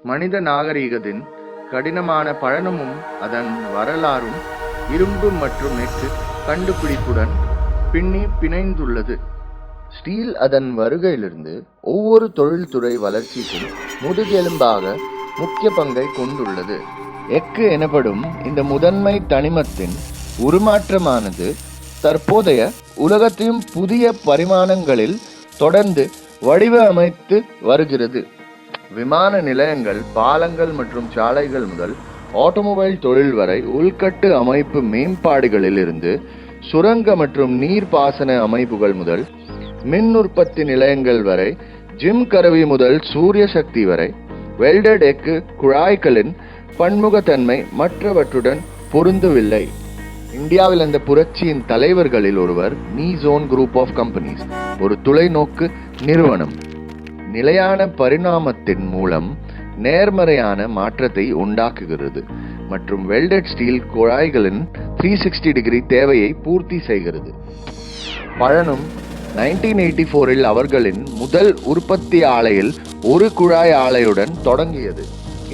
மனித நாகரீகத்தின் கடினமான பழனமும் அதன் வரலாறும் இரும்பு மற்றும் எஃகு கண்டுபிடிப்புடன் பிணைந்துள்ளது. ஸ்டீல் அதன் வருகையிலிருந்து ஒவ்வொரு தொழில்துறை வளர்ச்சிக்கும் முதுகெலும்பாக முக்கிய பங்கை கொண்டுள்ளது. எஃகு எனப்படும் இந்த முதன்மை தனிமத்தின் உருமாற்றமானது தற்போதைய உலகத்தையும் புதிய பரிமாணங்களில் தொடர்ந்து வடிவமைத்து வருகிறது. விமான நிலையங்கள், பாலங்கள் மற்றும் சாலைகள் முதல் ஆட்டோமொபைல் தொழில் வரை உள்கட்டு அமைப்பு மேம்பாடுகளில் இருந்து சுரங்க மற்றும் நீர்ப்பாசன அமைப்புகள் முதல் மின் உற்பத்தி நிலையங்கள் வரை, ஜிம் கருவி முதல் சூரிய சக்தி வரை, வெல்டட் எஃகு குழாய்களின் பன்முகத்தன்மை மற்றவற்றுடன் பொருந்தவில்லை. இந்தியாவில் அந்த புரட்சியின் தலைவர்களில் ஒருவர் நீசோன் குரூப் ஆஃப் கம்பெனிஸ், ஒரு தொலைநோக்கு நிறுவனம். நிலையான பரிணாமத்தின் மூலம் நேர்மறையான மாற்றத்தை உண்டாக்குகிறது மற்றும் வெல்டட் ஸ்டீல் குழாய்களின் 360 டிகிரி தேவையை பூர்த்தி செய்கிறது. பழனும் 1984இல் அவர்களின் முதல் உற்பத்தி ஆலையில் ஒரு குழாய் ஆலையுடன் தொடங்கியது.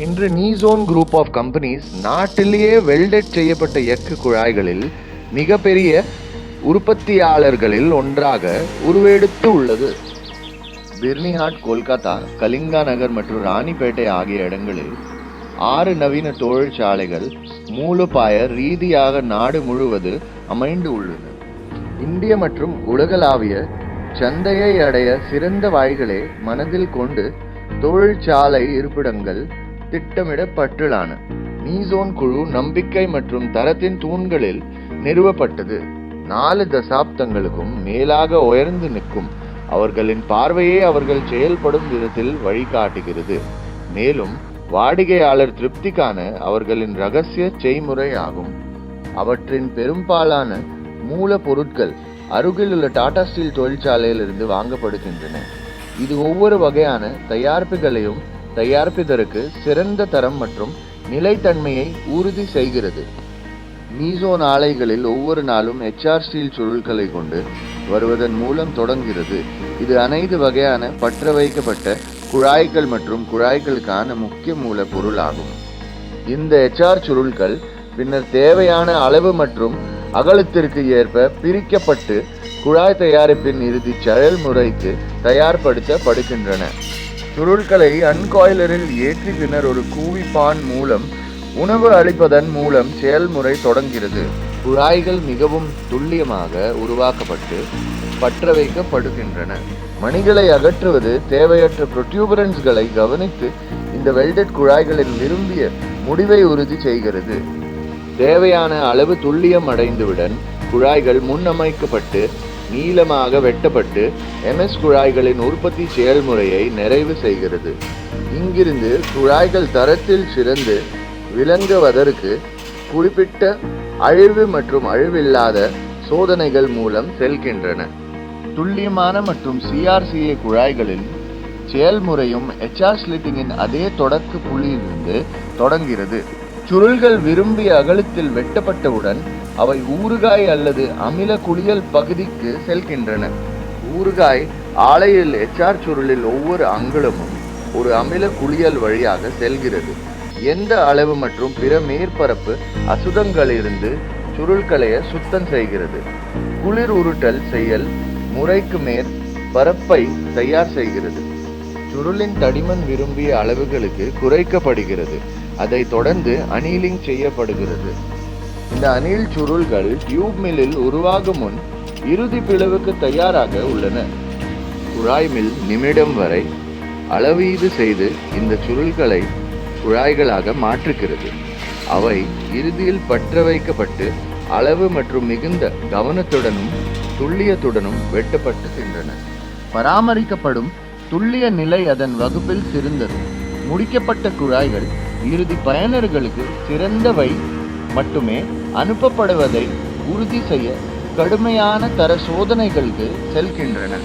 இன்று நீசோன் குரூப் ஆஃப் கம்பெனிஸ் நாட்டிலேயே வெல்டட் செய்யப்பட்ட எஃகு குழாய்களில் மிகப்பெரிய உற்பத்தியாளர்களில் ஒன்றாக உருவெடுத்து உள்ளது. பிர்னிஹாட், கொல்கத்தா, கலிங்கா நகர் மற்றும் ராணிப்பேட்டை ஆகிய இடங்களில் 6 நவீன தொழிற்சாலைகள் மூலோபாய ரீதியாக நாடு முழுவது அமைந்து உள்ளன. இந்திய மற்றும் உலகளாவிய சந்தையை அடைய சிறந்த வாய்களை மனதில் கொண்டு தொழிற்சாலை இருப்பிடங்கள் திட்டமிடப்பட்டுள்ளன. நீசோன் குழு நம்பிக்கை மற்றும் தரத்தின் தூண்களில் நிறுவப்பட்டது. 4 தசாப்தங்களுக்கும் மேலாக உயர்ந்து நிற்கும் அவர்களின் பார்வையை அவர்கள் செயல்படும் விதத்தில் வழிகாட்டுகிறது. மேலும் வாடிக்கையாளர் திருப்திக்கான அவர்களின் இரகசிய செய்முறை ஆகும். அவற்றின் பெரும்பாலான மூலப்பொருட்கள் அருகிலுள்ள டாடா ஸ்டீல் தொழிற்சாலையில் இருந்து வாங்கப்படுகின்றன. இது ஒவ்வொரு வகையான தயாரிப்புகளையும் தயாரிப்பதற்கு சிறந்த தரம் மற்றும் நிலைத்தன்மையை உறுதி செய்கிறது. நீசோன் ஆலைகளில் ஒவ்வொரு நாளும் HR ஸ்டீல் சுருள்களை கொண்டு வருவதன் மூலம் தொடங்குகிறது. இது அனைத்து வகையான பற்ற வைக்கப்பட்ட குழாய்கள் மற்றும் குழாய்களுக்கான முக்கிய மூலப்பொருள் ஆகும். இந்த HR சுருள்கள் பின்னர் தேவையான அளவு மற்றும் அகலத்திற்கு ஏற்ப பிரிக்கப்பட்டு குழாய் தயாரிப்பின் இறுதி செயல்முறைக்கு தயார்படுத்தப்படுகின்றன. சுருள்களை அன்காயிலரில் ஏற்றி பின்னர் ஒரு கூவிப்பான் மூலம் உணவு அளிப்பதன் மூலம் செயல்முறை தொடங்கிறது. குழாய்கள் மிகவும் துல்லியமாக உருவாக்கப்பட்டு பற்ற வைக்கப்படுகின்றன. மணிகளை அகற்றுவது, தேவையற்ற ப்ரொட்யூபரன்ஸ்களை கவனித்து இந்த வெல்டட் குழாய்களின் விரும்பிய முடிவை உறுதி செய்கிறது. தேவையான அளவு துல்லியம் அடைந்தவுடன் குழாய்கள் முன்னமைக்கப்பட்டு நீளமாக வெட்டப்பட்டு MS குழாய்களின் உற்பத்தி செயல்முறையை நிறைவு செய்கிறது. இங்கிருந்து குழாய்கள் தரத்தில் சிறந்து விளங்குவதற்கு குறிப்பிட்ட அழிவு மற்றும் அழிவில்லாத சோதனைகள் மூலம் செல்கின்றன. துல்லியமான மற்றும் CRCA குழாய்களில் செயல்முறையும் HR ஸ்லிட்டிங்கின் அதே தொடக்க புள்ளியிலிருந்து தொடங்குகிறது. சுருள்கள் விரும்பிய அகலத்தில் வெட்டப்பட்டவுடன் அவை ஊறுகாய் அல்லது அமில குளியல் பகுதிக்கு செல்கின்றன. ஊறுகாய் ஆலையில் HR சுருளில் ஒவ்வொரு அங்குலமும் ஒரு அமில குளியல் வழியாக செல்கிறது. எந்த அளவு மற்றும் பிற மேற்பரப்பு அசுத்தங்களிலிருந்து சுருள்களை சுத்தம் செய்கிறது. குளிர் உருட்டல் செயல் முறைக்கு மேற் பரப்பை தயார் செய்கிறது. சுருளின் தடிமன் விரும்பிய அளவுகளுக்கு குறைக்கப்படுகிறது. அதை தொடர்ந்து அனீலிங் செய்யப்படுகிறது. இந்த அனீல் சுருள்கள் டியூப் மில்லில் உருவாகும் முன் இறுதி பிளவுக்கு தயாராக உள்ளன. குழாய் மில் நிமிடம் வரை அளவீடு செய்து இந்த சுருள்களை குழாய்களாக மாற்றுகிறது. அவை இறுதியில் பற்ற வைக்கப்பட்டு அளவு மற்றும் மிகுந்த கவனத்துடனும் துல்லியத்துடனும் வெட்டப்பட்டுகின்றன. பராமரிக்கப்படும் துல்லிய நிலை அதன் வகுப்பில் சிறந்தது. முடிக்கப்பட்ட குழாய்கள் இறுதி பயனர்களுக்கு சிறந்தவை மட்டுமே அனுப்பப்படுவதை உறுதி செய்ய கடுமையான தர சோதனைகளுக்கு செல்கின்றன.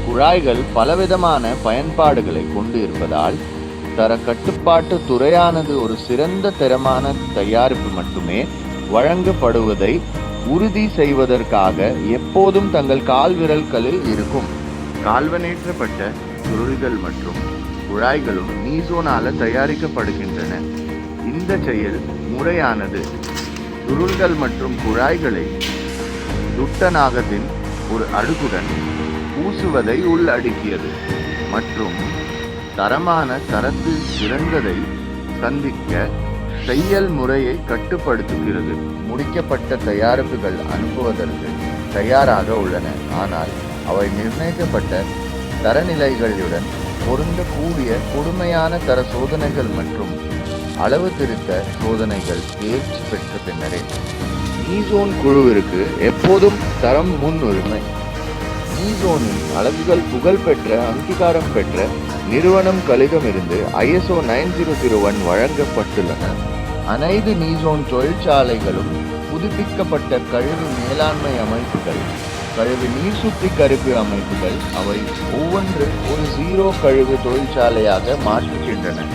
குழாய்கள் பலவிதமான பயன்பாடுகளை கொண்டு இருப்பதால் தர கட்டுப்பாட்டு துறையானது ஒரு சிறந்த தரமான தயாரிப்பு மட்டுமே வழங்கப்படுவதை உறுதி செய்வதற்காக எப்போதும் தங்கள் கால்விரல்களில் இருக்கும். கால்வனேற்றப்பட்ட சுருள்கள் மற்றும் குழாய்களும் நீசோனால தயாரிக்கப்படுகின்றன. இந்த செயல் முறையானது சுருள்கள் மற்றும் குழாய்களை துட்டநாகத்தின் ஒரு அடுக்குடன் பூசுவதை உள்ளடக்கியது மற்றும் தரமான தரத்து சிறந்ததை சந்திக்க செய்யல் முறையை கட்டுப்படுத்துகிறது. முடிக்கப்பட்ட தயாரிப்புகள் அனுப்புவதற்கு தயாராக உள்ளன, ஆனால் அவை நிர்ணயிக்கப்பட்ட தரநிலைகளுடன் பொருந்தக்கூடிய கொடுமையான தர சோதனைகள் மற்றும் அளவு திருத்த சோதனைகள் தேர்ச்சி பெற்ற பின்னரே. நீசோன் குழுவிற்கு எப்போதும் தரம் முன்னுரிமை. நீசோனின் அலகுகள் புகழ்பெற்ற அங்கீகாரம் பெற்ற நிறுவனம் களிடமிருந்து ISO 9001 வழங்கப்பட்டுள்ளன. அனைத்து நீசோன் தொழிற்சாலைகளும் புதுப்பிக்கப்பட்ட கழிவு மேலாண்மை அமைப்புகள், கழிவு நீர் சுத்திகரிப்பு அமைப்புகள், அவை ஒவ்வொன்று ஒரு ஜீரோ கழிவு தொழிற்சாலையாக மாற்றுகின்றன.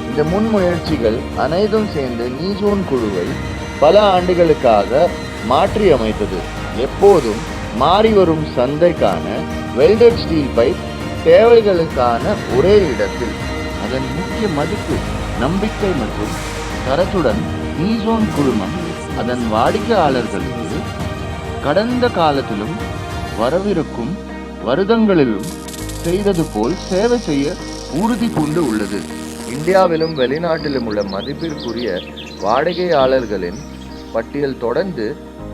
இந்த முன்முயற்சிகள் அனைத்தும் சேர்ந்து நீசோன் குழுவை பல ஆண்டுகளுக்காக மாற்றி அமைத்தது. எப்போதும் மாறிவரும் சந்தைக்கான வெல்டட் ஸ்டீல் பைப் தேவைகளுக்கான ஒரே இடத்தில் அதன் முக்கிய மதிப்பு, நம்பிக்கை மற்றும் தரத்துடன் நீசோன் குழுமம் அதன் வாடிக்கையாளர்களுக்கு கடந்த காலத்திலும் வரவிருக்கும் வருடங்களிலும் செய்தது போல் சேவை செய்ய உறுதி பூண்டு உள்ளது. இந்தியாவிலும் வெளிநாட்டிலும் உள்ள மதிப்பிற்குரிய வாடிக்கையாளர்களின் பட்டியல் தொடர்ந்து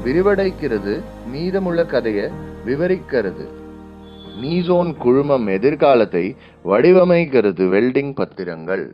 விரிவடைகிறது. மீதமுள்ள கதையை விவரிக்கிறது. நீசோன் குழுமம் எதிர்காலத்தை வடிவமைக்கிறது. வெல்டிங் பத்திரங்கள்.